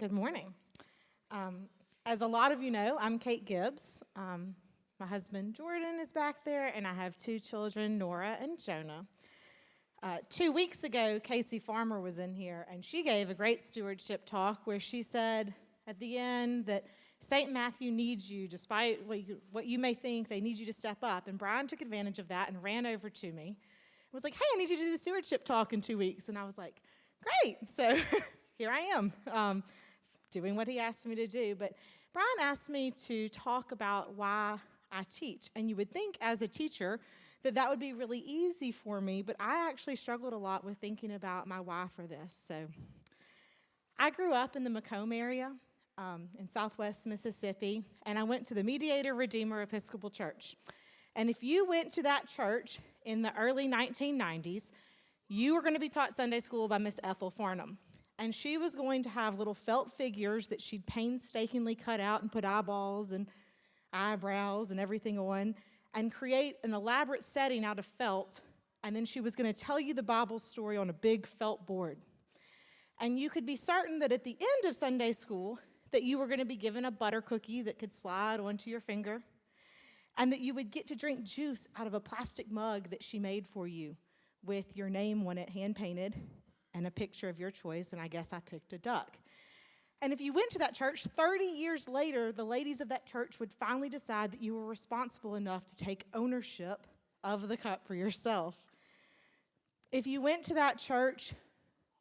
Good morning. As a lot of you know, I'm Kate Gibbs. My husband Jordan is back there, and I have two children, Nora and Jonah. 2 weeks ago, Casey Farmer was in here, and she gave a great stewardship talk where she said at the end that St. Matthew needs you, despite what you may think, they need you to step up. And Brian took advantage of that and ran over to me. It was like, hey, I need you to do the stewardship talk in 2 weeks. And I was like, great. So here I am, doing what he asked me to do. But Brian asked me to talk about why I teach. And you would think as a teacher that would be really easy for me, but I actually struggled a lot with thinking about my why for this. So I grew up in the Macomb area in southwest Mississippi, and I went to the Mediator Redeemer Episcopal Church. And if you went to that church in the early 1990s, you were going to be taught Sunday school by Miss Ethel Farnham. And she was going to have little felt figures that she'd painstakingly cut out and put eyeballs and eyebrows and everything on, and create an elaborate setting out of felt, and then she was going to tell you the Bible story on a big felt board. And you could be certain that at the end of Sunday school that you were going to be given a butter cookie that could slide onto your finger, and that you would get to drink juice out of a plastic mug that she made for you with your name on it, hand-painted, and a picture of your choice, and I guess I picked a duck. And if you went to that church, 30 years later, the ladies of that church would finally decide that you were responsible enough to take ownership of the cup for yourself. If you went to that church,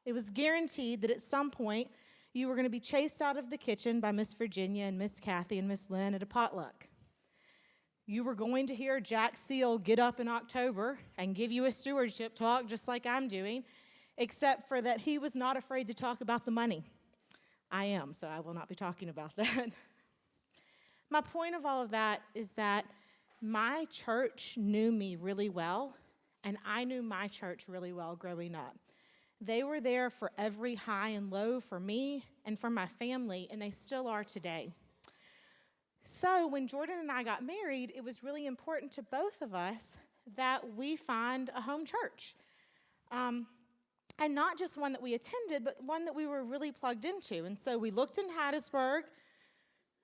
it was guaranteed that at some point you were going to be chased out of the kitchen by Miss Virginia and Miss Kathy and Miss Lynn at a potluck. You were going to hear Jack Seal get up in October and give you a stewardship talk just like I'm doing, except for that he was not afraid to talk about the money. I am, so I will not be talking about that. My point of all of that is that my church knew me really well, and I knew my church really well growing up. They were there for every high and low for me and for my family, and they still are today. So when Jordan and I got married, it was really important to both of us that we find a home church. And not just one that we attended, but one that we were really plugged into. And so we looked in Hattiesburg,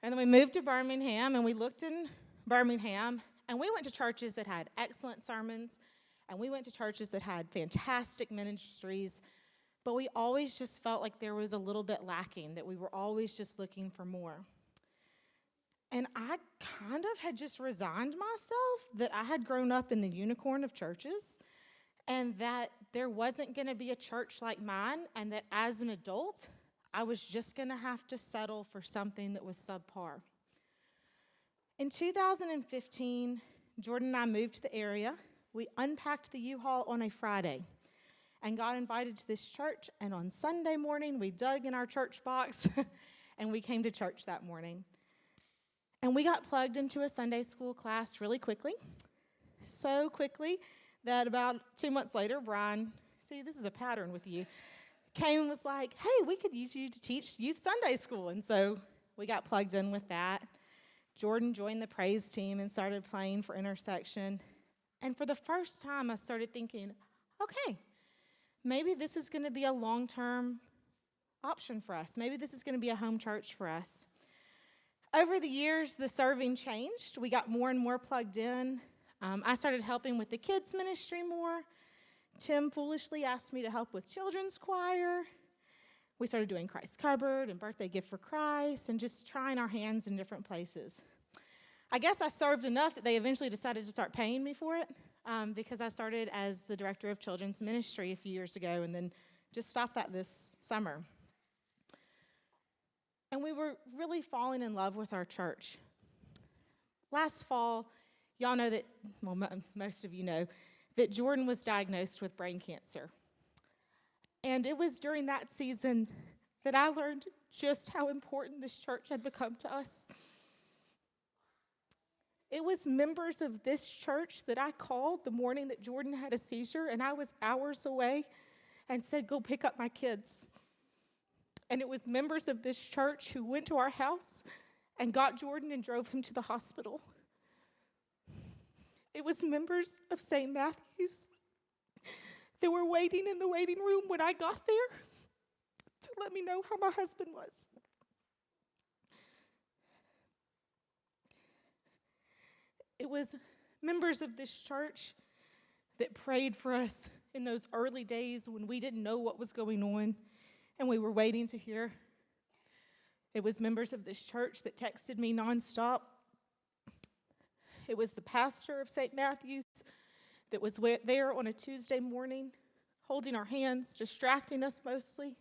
and then we moved to Birmingham, and we looked in Birmingham, and we went to churches that had excellent sermons, and we went to churches that had fantastic ministries, but we always just felt like there was a little bit lacking, that we were always just looking for more. And I kind of had just resigned myself that I had grown up in the unicorn of churches, and that there wasn't going to be a church like mine, and that as an adult, I was just going to have to settle for something that was subpar. In 2015, Jordan and I moved to the area. We unpacked the U-Haul on a Friday and got invited to this church, and on Sunday morning, we dug in our church box, and we came to church that morning. And we got plugged into a Sunday school class really quickly, so quickly that about 2 months later, Brian, see, this is a pattern with you, came and was like, hey, we could use you to teach youth Sunday school. And so we got plugged in with that. Jordan joined the praise team and started playing for Intersection. And for the first time, I started thinking, okay, maybe this is going to be a long-term option for us. Maybe this is going to be a home church for us. Over the years, the serving changed. We got more and more plugged in. I started helping with the kids' ministry more. Tim foolishly asked me to help with children's choir. We started doing Christ's Cupboard and Birthday Gift for Christ and just trying our hands in different places. I guess I served enough that they eventually decided to start paying me for it because I started as the director of children's ministry a few years ago and then just stopped that this summer. And we were really falling in love with our church. Last fall, y'all know that, well, most of you know, that Jordan was diagnosed with brain cancer. And it was during that season that I learned just how important this church had become to us. It was members of this church that I called the morning that Jordan had a seizure, and I was hours away, and said, go pick up my kids. And it was members of this church who went to our house and got Jordan and drove him to the hospital. It was members of St. Matthew's that were waiting in the waiting room when I got there to to let me know how my husband was. It was members of this church that prayed for us in those early days when we didn't know what was going on and we were waiting to hear. It was members of this church that texted me nonstop. It was the pastor of St. Matthew's that was there on a Tuesday morning, holding our hands, distracting us mostly,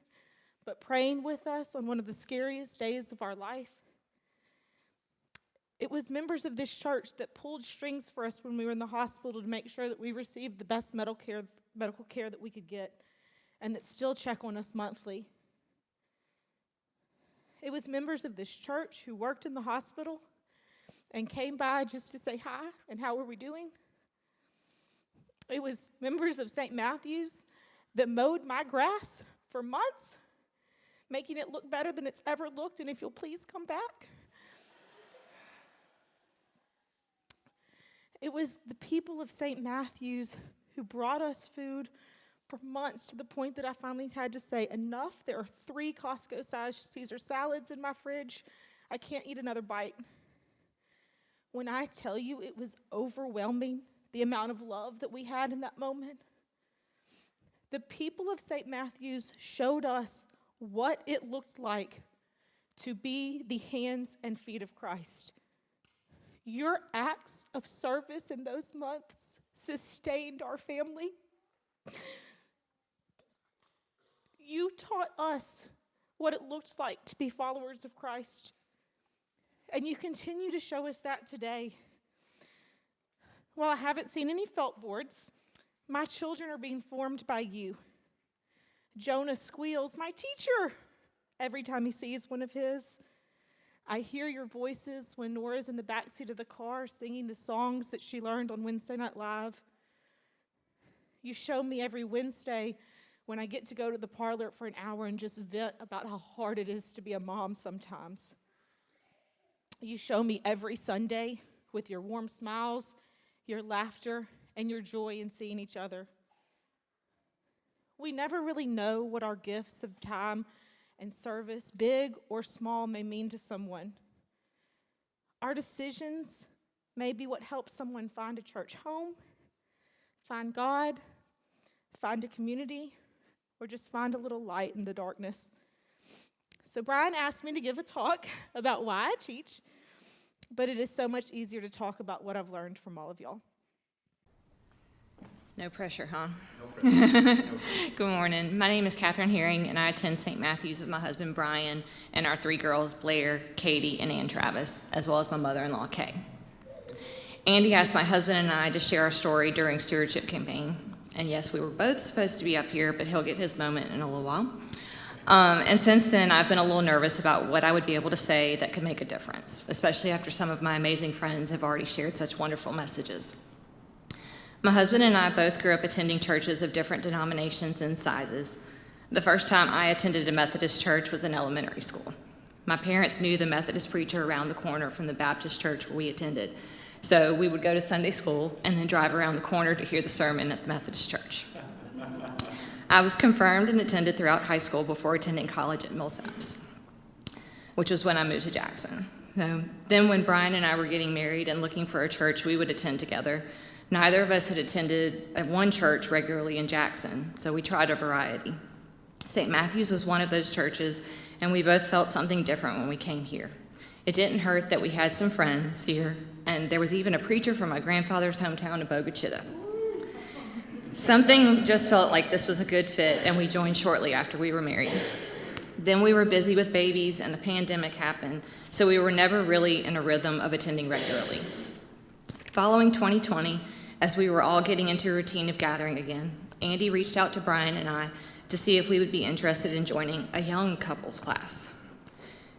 but praying with us on one of the scariest days of our life. It was members of this church that pulled strings for us when we were in the hospital to make sure that we received the best medical care that we could get, and that still check on us monthly. It was members of this church who worked in the hospital and came by just to say hi and how were we doing. It was members of St. Matthew's that mowed my grass for months, making it look better than it's ever looked, and if you'll please come back. It was the people of St. Matthew's who brought us food for months, to the point that I finally had to say, enough, there are 3 Costco-sized Caesar salads in my fridge. I can't eat another bite. When I tell you it was overwhelming, the amount of love that we had in that moment. The people of St. Matthew's showed us what it looked like to be the hands and feet of Christ. Your acts of service in those months sustained our family. You taught us what it looks like to be followers of Christ. And you continue to show us that today. While I haven't seen any felt boards, my children are being formed by you. Jonah squeals, "My teacher," every time he sees one of his. I hear your voices when Nora's in the backseat of the car singing the songs that she learned on Wednesday Night Live. You show me every Wednesday when I get to go to the parlor for an hour and just vent about how hard it is to be a mom sometimes. You show me every Sunday with your warm smiles, your laughter, and your joy in seeing each other. We never really know what our gifts of time and service, big or small, may mean to someone. Our decisions may be what helps someone find a church home, find God, find a community, or just find a little light in the darkness. So Brian asked me to give a talk about why I teach, but it is so much easier to talk about what I've learned from all of y'all. No pressure, huh? No pressure. Good morning. My name is Katherine Herring, and I attend St. Matthew's with my husband, Brian, and our 3 girls, Blair, Katie, and Ann Travis, as well as my mother-in-law, Kay. Andy asked my husband and I to share our story during stewardship campaign. And yes, we were both supposed to be up here, but he'll get his moment in a little while. And since then, I've been a little nervous about what I would be able to say that could make a difference, especially after some of my amazing friends have already shared such wonderful messages. My husband and I both grew up attending churches of different denominations and sizes. The first time I attended a Methodist church was in elementary school. My parents knew the Methodist preacher around the corner from the Baptist church where we attended, so we would go to Sunday school and then drive around the corner to hear the sermon at the Methodist church. I was confirmed and attended throughout high school before attending college at Millsaps, which was when I moved to Jackson. Then when Brian and I were getting married and looking for a church we would attend together, neither of us had attended at one church regularly in Jackson, so we tried a variety. St. Matthew's was one of those churches, and we both felt something different when we came here. It didn't hurt that we had some friends here, and there was even a preacher from my grandfather's hometown of Bogachita. Something just felt like this was a good fit, and we joined shortly after we were married. Then we were busy with babies, and the pandemic happened, so we were never really in a rhythm of attending regularly. Following 2020, as we were all getting into a routine of gathering again, Andy reached out to Brian and I to see if we would be interested in joining a young couples class.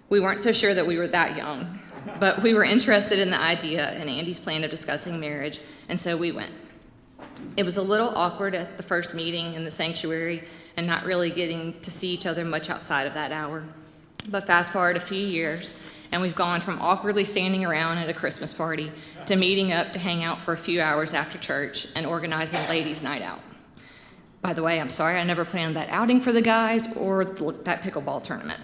We weren't so sure that we were that young, but we were interested in the idea and Andy's plan of discussing marriage, and so we went. It was a little awkward at the first meeting in the sanctuary and not really getting to see each other much outside of that hour. But fast forward a few years, and we've gone from awkwardly standing around at a Christmas party to meeting up to hang out for a few hours after church and organizing ladies' night out. By the way, I'm sorry I never planned that outing for the guys or that pickleball tournament.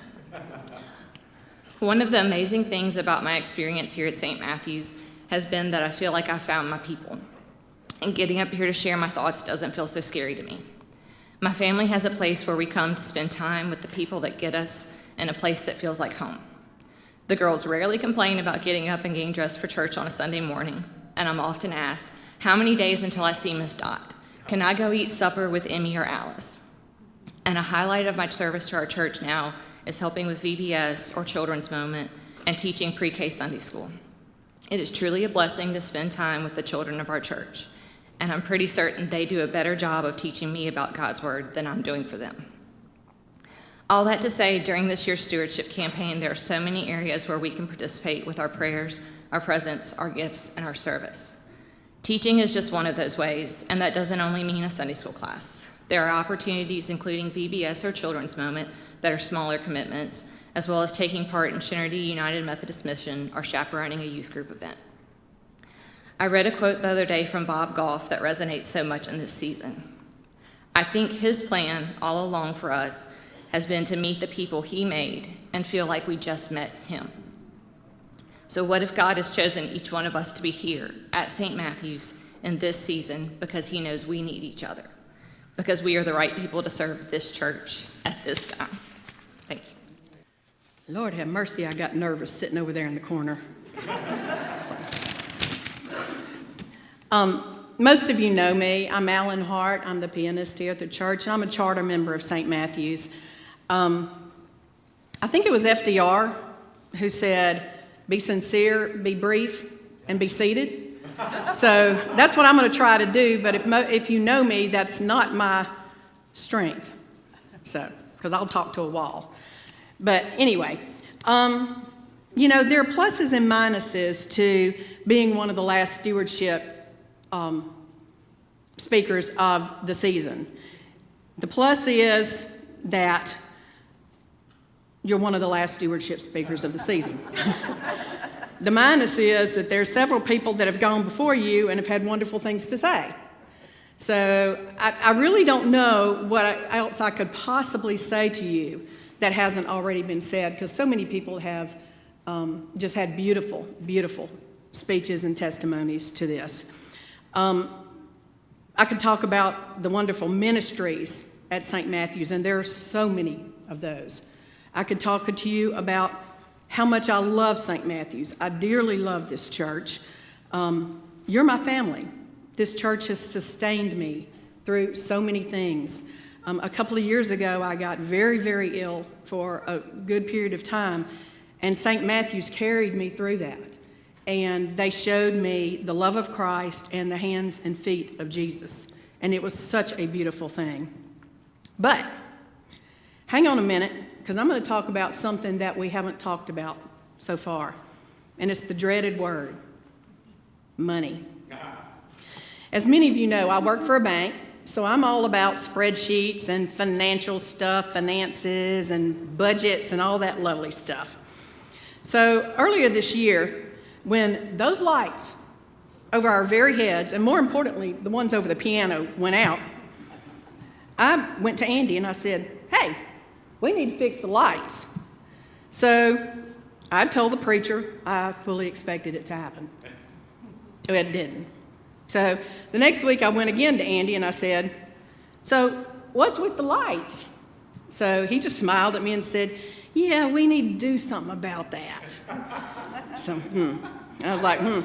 One of the amazing things about my experience here at St. Matthew's has been that I feel like I found my people. And getting up here to share my thoughts doesn't feel so scary to me. My family has a place where we come to spend time with the people that get us, and a place that feels like home. The girls rarely complain about getting up and getting dressed for church on a Sunday morning, and I'm often asked, how many days until I see Miss Dot? Can I go eat supper with Emmy or Alice? And a highlight of my service to our church now is helping with VBS or Children's Moment and teaching pre-K Sunday school. It is truly a blessing to spend time with the children of our church, and I'm pretty certain they do a better job of teaching me about God's Word than I'm doing for them. All that to say, during this year's stewardship campaign, there are so many areas where we can participate with our prayers, our presence, our gifts, and our service. Teaching is just one of those ways, and that doesn't only mean a Sunday school class. There are opportunities including VBS or Children's Moment that are smaller commitments, as well as taking part in Trinity United Methodist Mission or chaperoning a youth group event. I read a quote the other day from Bob Goff that resonates so much in this season. I think his plan all along for us has been to meet the people he made and feel like we just met him. So what if God has chosen each one of us to be here at St. Matthew's in this season because he knows we need each other, because we are the right people to serve this church at this time? Thank you. Lord have mercy, I got nervous sitting over there in the corner. Most of you know me. I'm Alan Hart. I'm the pianist here at the church, and I'm a charter member of St. Matthew's. I think it was FDR who said, be sincere, be brief, and be seated. So that's what I'm going to try to do, but if you know me, that's not my strength. So, because I'll talk to a wall. But anyway, you know, there are pluses and minuses to being one of the last stewardship speakers of the season. The plus is that you're one of the last stewardship speakers of the season. The minus is that there's several people that have gone before you and have had wonderful things to say. So I really don't know what else I could possibly say to you that hasn't already been said, because so many people have just had beautiful, beautiful speeches and testimonies to this. I could talk about the wonderful ministries at St. Matthew's, and there are so many of those. I could talk to you about how much I love St. Matthew's. I dearly love this church. You're my family. This church has sustained me through so many things. A couple of years ago, I got very, very ill for a good period of time, and St. Matthew's carried me through that. And they showed me the love of Christ and the hands and feet of Jesus. And it was such a beautiful thing. But hang on a minute, because I'm going to talk about something that we haven't talked about so far. And it's the dreaded word, money. As many of you know, I work for a bank, so I'm all about spreadsheets and financial stuff, finances and budgets and all that lovely stuff. So earlier this year, when those lights over our very heads, and more importantly, the ones over the piano, went out, I went to Andy and I said, hey, we need to fix the lights. So I told the preacher I fully expected it to happen. It didn't. So the next week I went again to Andy and I said, so what's with the lights? So he just smiled at me and said, yeah, we need to do something about that. So, I was like, I know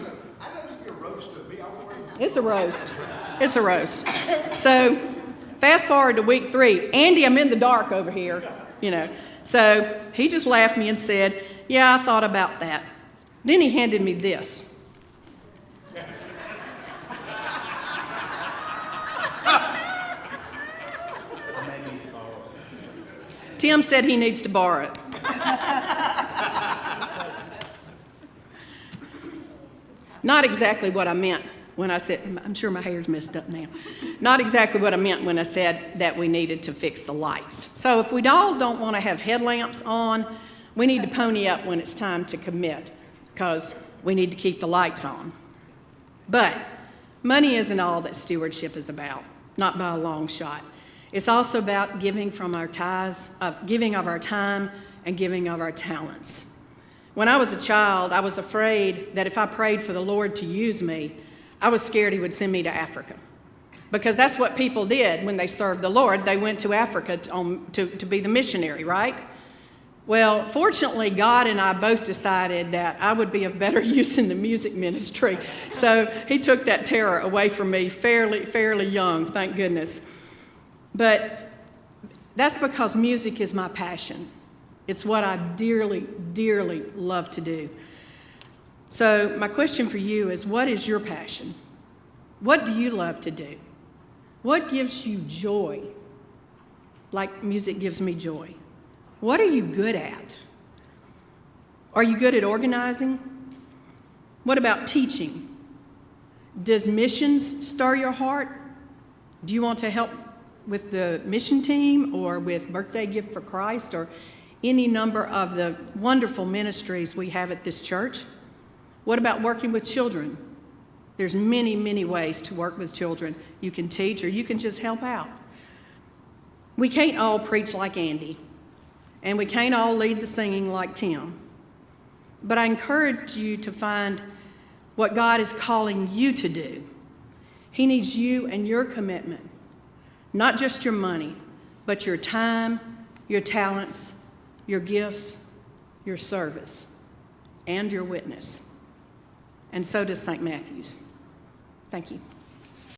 you're roasting me. It's a roast. It's a roast. So fast forward to week 3. Andy, I'm in the dark over here, you know. So he just laughed at me and said, yeah, I thought about that. Then he handed me this. Tim said he needs to borrow it. Not exactly what I meant when I said, I'm sure my hair's messed up now. Not exactly what I meant when I said that we needed to fix the lights. So if we all don't want to have headlamps on, we need to pony up when it's time to commit, because we need to keep the lights on. But money isn't all that stewardship is about, not by a long shot. It's also about giving from our tithes, giving of our time and giving of our talents. When I was a child, I was afraid that if I prayed for the Lord to use me, I was scared he would send me to Africa. Because that's what people did when they served the Lord. They went to Africa to be the missionary, right? Well, fortunately, God and I both decided that I would be of better use in the music ministry. So he took that terror away from me fairly young, thank goodness. But that's because music is my passion. It's what I dearly love to do. So my question for you is, what is your passion? What do you love to do? What gives you joy? Like music gives me joy. What are you good at? Are you good at organizing? What about teaching? Does missions stir your heart? Do you want to help with the mission team or with Birthday Gift for Christ or any number of the wonderful ministries we have at this church? What about working with children? There's many ways to work with children. You can teach or you can just help out. We can't all preach like Andy, and we can't all lead the singing like Tim. But I encourage you to find what God is calling you to do. He needs you and your commitment, not just your money, but your time, your talents, your gifts, your service, and your witness. And so does St. Matthew's. Thank you.